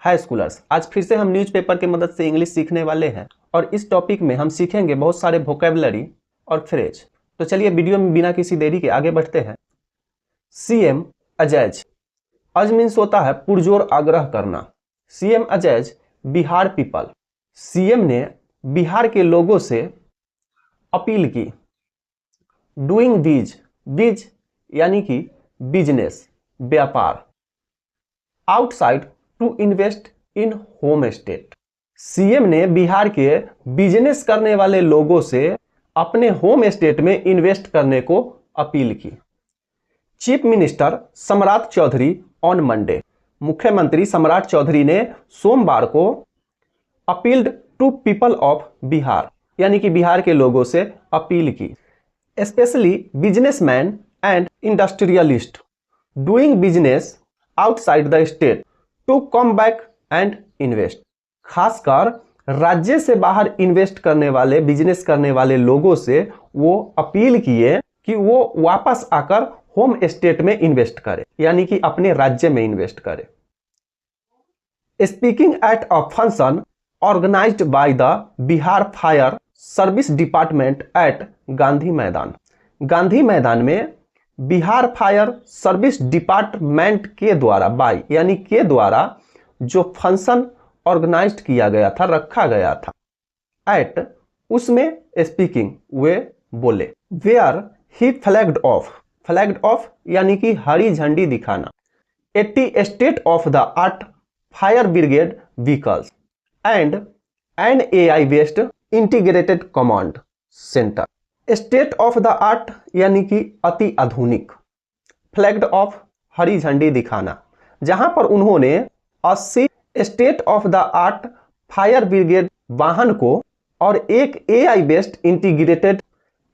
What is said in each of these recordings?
High schoolers, आज फिर से हम न्यूज़पेपर की मदद से इंग्लिश सीखने वाले हैं और इस टॉपिक में हम सीखेंगे बहुत सारे वोकेबलरी और फ्रेज। तो चलिए वीडियो में बिना किसी देरी के आगे बढ़ते हैं। सीएम अजैज, अज मीन्स होता है पुरजोर आग्रह करना। सीएम अजैज बिहार पीपल, सीएम ने बिहार के लोगों से अपील की। डूइंग बीज यानी कि बिजनेस, व्यापार। Outside to invest in home state, CM ने बिहार के बिजनेस करने वाले लोगों से अपने होम स्टेट में इन्वेस्ट करने को अपील की। चीफ मिनिस्टर सम्राट चौधरी ऑन मंडे, मुख्यमंत्री सम्राट चौधरी ने सोमवार को appealed to people of Bihar यानी कि बिहार के लोगों से अपील की। Specially businessman and industrialist doing business outside the state to come back and invest, खासकर राज्य से बाहर इन्वेस्ट करने वाले, बिजनेस करने वाले लोगों से वो अपील किए कि वो वापस आकर होम स्टेट में इन्वेस्ट करे यानी कि अपने राज्य में इन्वेस्ट करे। Speaking at a function organized by the Bihar fire service department at Gandhi Maidan, Gandhi मैदान में बिहार फायर सर्विस डिपार्टमेंट के द्वारा, बाय यानी के द्वारा जो फंक्शन ऑर्गेनाइज्ड किया गया था, रखा गया था। एट उसमें स्पीकिंग वे बोले। वेयर ही फ्लैग्ड ऑफ यानी कि हरी झंडी दिखाना 80 state of the art fire brigade vehicles and an AI based integrated command centre. State of the art यानी कि अति आधुनिक, फ्लैग्ड ऑफ हरी झंडी दिखाना, जहां पर उन्होंने 80 state of the art fire brigade वाहन को और एक AI based integrated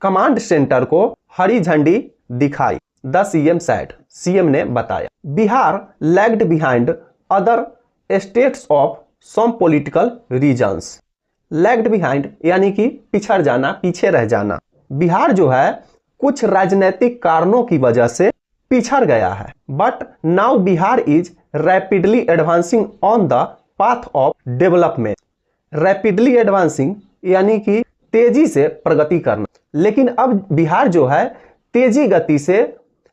command centre को हरी झंडी दिखाई। द सीएम सैड, सीएम ने बताया। Bihar lagged behind other states of some political reasons, lagged behind यानी कि पिछड़ जाना, पीछे रह जाना। बिहार जो है कुछ राजनीतिक कारणों की वजह से पिछड़ गया है, but now Bihar is rapidly advancing on the path of development. Rapidly advancing यानी कि तेजी से प्रगति करना, लेकिन अब बिहार जो है तेजी गति से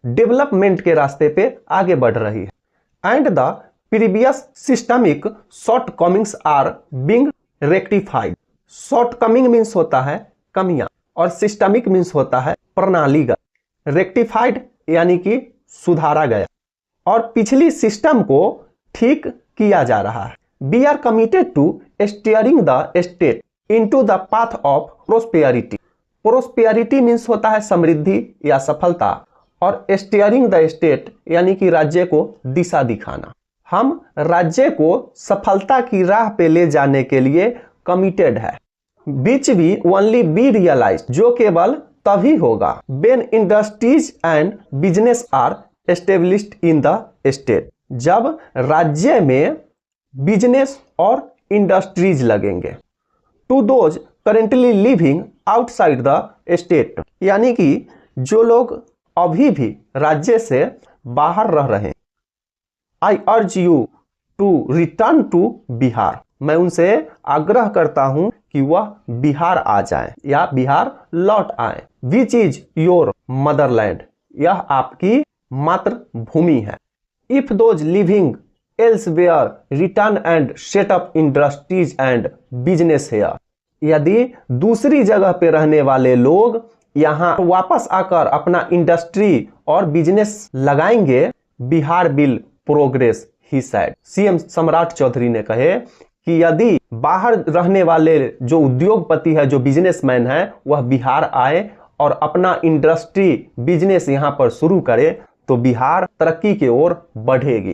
डेवलपमेंट के रास्ते पे आगे बढ़ रही है। And the previous systemic shortcomings are being rectified. Shortcoming means होता है कमियां और सिस्टमिक मीन्स होता है प्रणालीगत। रेक्टिफाइड यानी कि सुधारा गया और पिछली सिस्टम को ठीक किया जा रहा है। We are committed to steering the state into the path of prosperity. Prosperity means होता है समृद्धि या सफलता और स्टीयरिंग द स्टेट यानी कि राज्य को दिशा दिखाना। हम राज्य को सफलता की राह पे ले जाने के लिए कमिटेड है। विच भी ओनली बी रियलाइज, जो केवल तभी होगा when industries and business are established in the state, जब राज्य में बिजनेस और इंडस्ट्रीज लगेंगे। To those currently living outside the state, यानी कि जो लोग अभी भी राज्य से बाहर रह रहे हैं। I urge you to return to Bihar, मैं उनसे आग्रह करता हूं कि वह बिहार आ जाएं या बिहार लौट आए। विच इज योर मदरलैंड, यह आपकी मातृभूमि है। If those living elsewhere return and set up industries and business here, यदि दूसरी जगह पे रहने वाले लोग यहाँ वापस आकर अपना इंडस्ट्री और बिजनेस लगाएंगे, Bihar will progress he sad. CM सम्राट चौधरी ने कहे कि यदि बाहर रहने वाले जो उद्योगपति है, जो बिजनेसमैन है, वह बिहार आए और अपना इंडस्ट्री बिजनेस यहाँ पर शुरू करे तो बिहार तरक्की की ओर बढ़ेगी।